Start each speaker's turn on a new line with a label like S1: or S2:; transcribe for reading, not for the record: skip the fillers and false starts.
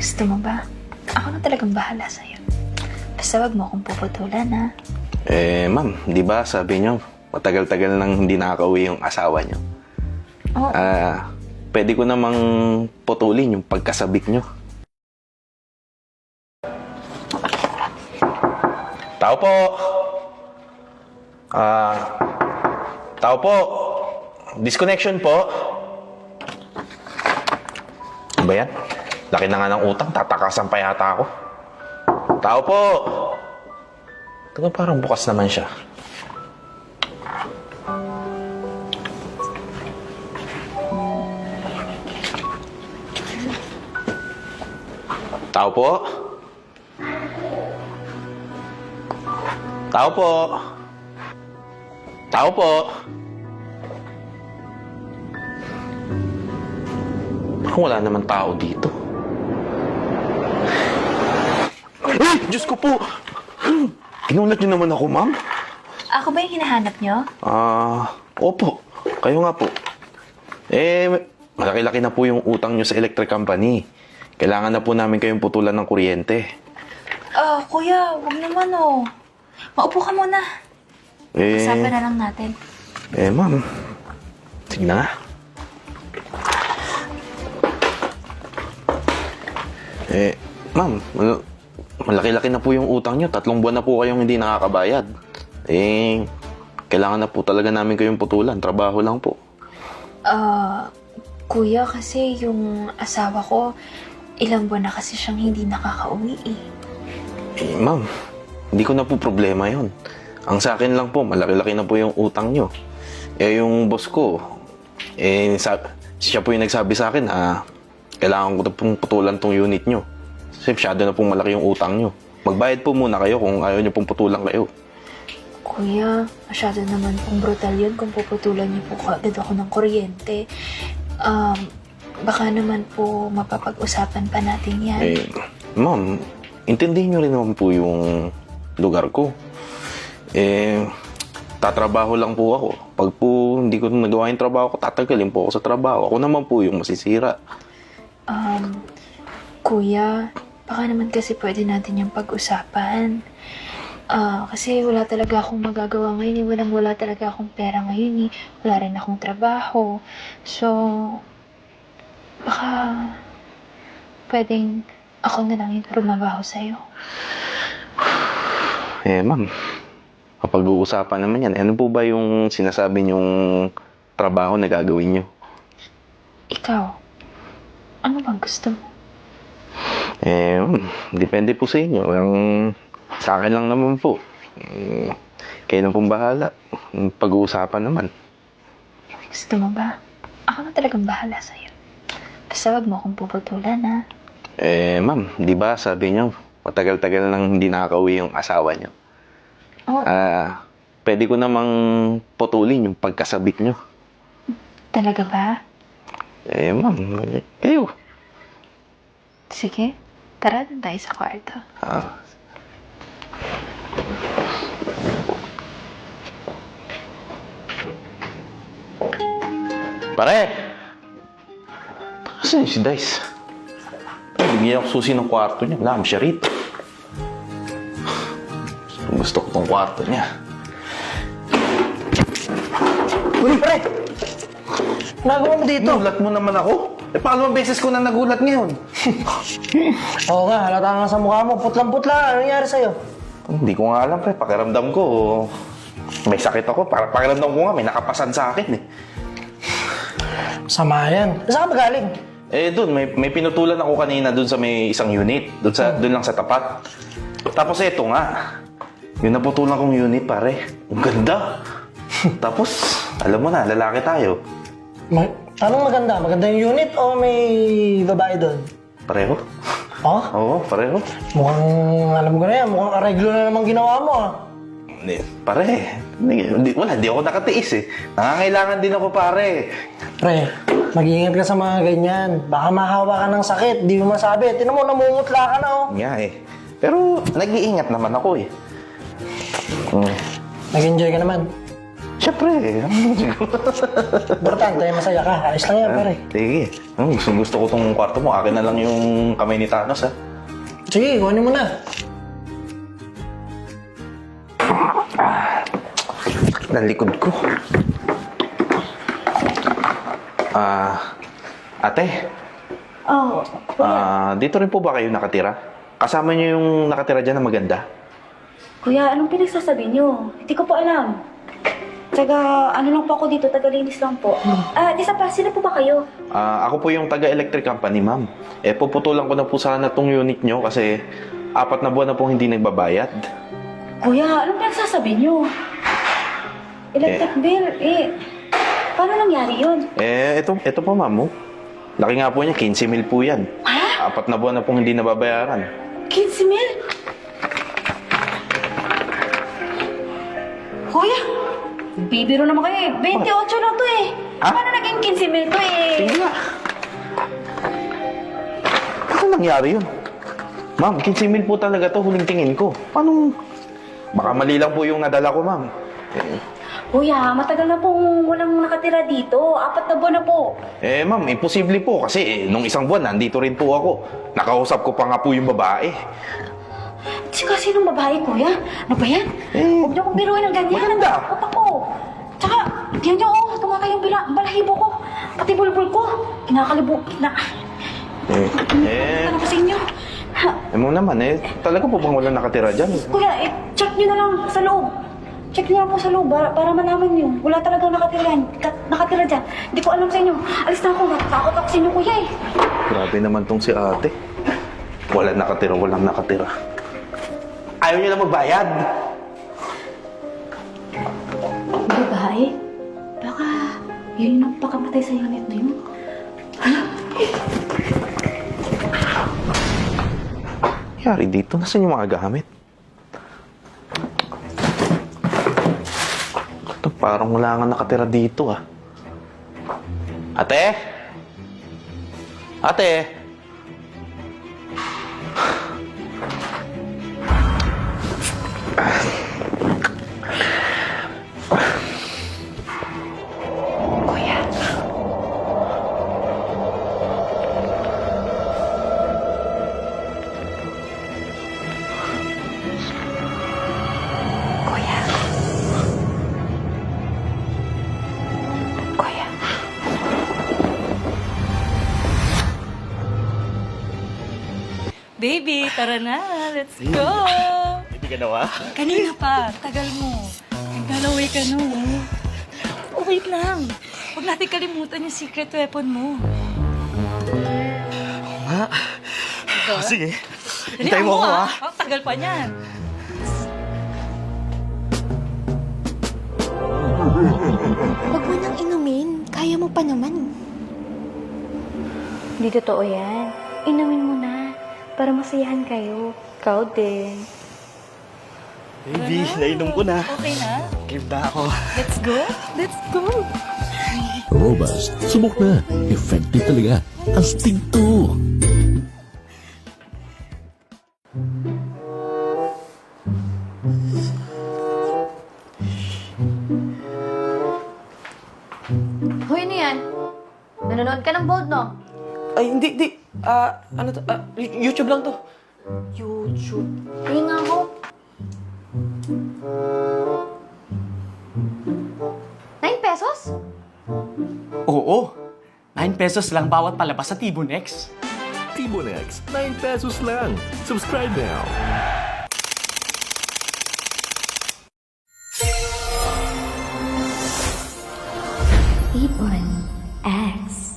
S1: Gusto mo ba? Ako na talagang bahala sa'yo. Basta wag mo akong puputulan, ha?
S2: Ma'am, di ba sabi niyo, matagal-tagal nang hindi nakakauwi yung asawa niyo?
S1: Oo.
S2: Pwede ko namang putulin yung pagkasabik niyo. Tao po! Tao po! Disconnection po! Ano ba yan? Laki na nga ng utang, tatakasan pa yata ako. Tao po! Ito parang bukas naman siya. Tao po? Tao po? Tao po? Parang wala naman tao dito. Ay! Diyos ko po! Inulat niyo naman ako, ma'am?
S1: Ako ba yung hinahanap nyo?
S2: Opo. Kayo nga po. Malaki-laki na po yung utang niyo sa electric company. Kailangan na po namin kayong putulan ng kuryente.
S1: Kuya, wag naman, oh. Maupo ka muna. Usapan na lang natin.
S2: Ma'am. Sige na nga. Ma'am, malaki-laki na po yung utang niyo. 3 buwan na po kayong hindi nakakabayad. Kailangan na po talaga namin kayong putulan. Trabaho lang po.
S1: Kuya, kasi yung asawa ko, ilang buwan na kasi siyang hindi nakakauwi, eh.
S2: Ma'am, hindi ko na po problema yon. Ang sa akin lang po, malaki-laki na po yung utang nyo. Yung boss ko, siya po yung nagsabi sa akin, kailangan ko na pong putulan tong unit nyo. Kasi masyado na pong malaki yung utang nyo. Magbayad po muna kayo kung ayaw nyo pong putulan kayo.
S1: Kuya, masyado naman pong brutal yun kung puputulan niyo po agad ako ng kuryente. Baka naman po mapapag-usapan pa natin yan.
S2: Ma'am, intindihin nyo rin naman po yung lugar ko. Tatrabaho lang po ako. Pag po hindi ko nagawa yung trabaho ko, tatagalin po ako sa trabaho. Ako naman po yung masisira.
S1: Kuya, baka naman kasi pwede natin yung pag-usapan. Kasi wala talaga akong magagawa ngayon, eh. Wala talaga akong pera ngayon, eh. Wala rin akong trabaho. So, baka pwedeng ako na lang yung trumabaho sa'yo.
S2: Ma'am, kapag uusapan naman yan, ano po ba yung sinasabi niyong trabaho na gagawin niyo?
S1: Ikaw, ano bang gusto mo?
S2: Depende po sa inyo. Sa akin lang naman po. Kayo na pong bahala. Pag-uusapan naman.
S1: Gusto mo ba? Ako na talagang bahala sa'yo. Basta wag mo akong puputulan, ha?
S2: Ma'am, di ba sabi niyo, matagal-tagal nang hindi nakakauwi yung asawa niyo?
S1: Oo.
S2: Pwede ko namang putulin yung pagkasabik niyo.
S1: Talaga ba?
S2: Ma'am, kayo.
S1: Sige, tara doon tayo sa kwarto.
S2: Pare! Saan si Dice? Bigyan ako susi ng kwarto niya. Wala kang siya rito. Gusto ko tong kwarto niya.
S3: Uy, pre! Nagawa mo dito?
S2: Nagulat mo naman ako. Pangalawang beses ko na nagulat ngayon.
S3: Oo nga, halata nga sa mukha mo. Putlang-putla. Ano nangyari sa'yo?
S2: Hindi ko nga alam, pre. Pakiramdam ko, may sakit ako. Pakiramdam ko nga, may nakapasan sa akin, eh.
S3: Sama yan. Saan ka magaling?
S2: Doon, may pinutulan ako kanina doon sa may isang unit. Doon lang sa tapat. Tapos eto nga. Yung naputulan kong unit, pare. Ang ganda. Tapos, alam mo na, lalaki tayo.
S3: Anong maganda? Maganda yung unit o may babae doon?
S2: Pareho?
S3: Oh?
S2: Oo, pareho.
S3: Mukhang, alam ko na yan, mukhang areglo na naman ginawa mo ah.
S2: Pare, hindi ako nakatiis eh. Nangangailangan din ako, pare.
S3: Pre, mag-iingat ka sa mga ganyan. Baka mahawa ka ng sakit, di mo masabi. Tinan mo, namumutla ka na oh.
S2: Nga eh. Pero nag-iingat naman ako eh.
S3: Nag-enjoy ka naman.
S2: Siyempre, siguro.
S3: Importante, masaya ka. Ayos lang yan, pare.
S2: Sige. Gusto ko tong kwarto mo. Akin na lang yung kamay ni Thanos, ha?
S3: Sige, kuhanin mo na.
S2: Nalikod ko. Ate,
S4: Oh,
S2: dito rin po ba kayo nakatira? Kasama niyo yung nakatira dyan na maganda?
S4: kuya, anong pinagsasabi niyo? Hindi ko po alam. Taga, ano lang po ako dito, taga-linis lang po. Isa pa, sino po ba kayo?
S2: Ako po yung taga-electric company, ma'am. Puputulan ko na po sana tong unit nyo kasi 4 na buwan na po hindi nagbabayad.
S4: Kuya, anong pinagsasabi niyo? Electric bill, paano nangyari yun?
S2: Ito po, ma'am. Oh. Laki nga po niya, 15,000 po yan.
S4: Ha?
S2: 4 na buwan na pong hindi nababayaran.
S4: 15,000? Kuya, bibiro naman kayo eh. 28 lang to eh.
S2: Ha?
S4: Paano naging 15,000 to eh?
S2: Sige nga. Ano nangyari yun? Ma'am, 15,000 po talaga to, huling tingin ko. Paano? Baka mali lang po yung nadala ko, ma'am.
S4: Kuya, matagal na pong walang nakatira dito. 4 na buwan na po.
S2: Ma'am, imposible po kasi nung isang buwan, nandito rin po ako. Nakausap ko pa nga po yung babae.
S4: Tsaka sinong babae, kuya? Ano ba yan? Huwag niyo kong biruin ng ganyan.
S2: maganda.
S4: Natatakot ako. Tsaka, yan niyo, tumaka yung balahibo ko. Pati bulbul ko. Kinakalibo. Ano ko sa inyo?
S2: Mo naman, talaga po bang walang nakatira dyan?
S4: Kuya, check niyo na lang sa loob. Check niyo lang po sa loob para malaman niyo. Wala talagang nakatira dyan. Hindi ko alam sa inyo. Alis na ako. Natatakot ako sa inyo, kuya eh.
S2: Grabe naman tong si ate. Walang nakatira. Ayaw niyo na magbayad.
S4: Babae? Baka yun yung nagpakamatay sa unit na yun.
S2: Yari dito, nasan yung mga gamit? Ito, parang wala nga nakatira dito, ah. Ate? Ate?
S4: Kuya. Kuya. Kuya.
S5: Baby, tara na. Let's go!
S6: Hindi ka nawa?
S5: Kanina pa. Tagal mo. Naglalaway ka no. Oh, wait lang. Huwag natin kalimutan yung secret weapon mo.
S6: Sige.
S5: Dali,
S6: Hintayin mo ako, ha?
S5: Oh, tagal pa niyan.
S7: Huwag mo nang inumin. Kaya mo pa naman.
S4: Hindi totoo yan. Inumin mo na. Para masayahan kayo. Ikaw din.
S6: Baby, nainom ko na.
S5: Okay na?
S6: Game na ako.
S5: Let's go? Let's go!
S8: Robust. Subok na. Effective talaga. Astig to.
S1: Hoy, ano yan? Nanonood ka ng Bold, no?
S9: Ay, hindi. Ano to? YouTube lang to.
S1: YouTube. Tingin nga ako. 9 pesos?
S9: Oo. 9 pesos lang bawat palabas sa Tibonex.
S8: Tibonex. 9 pesos lang. Subscribe now.
S7: Ibon X.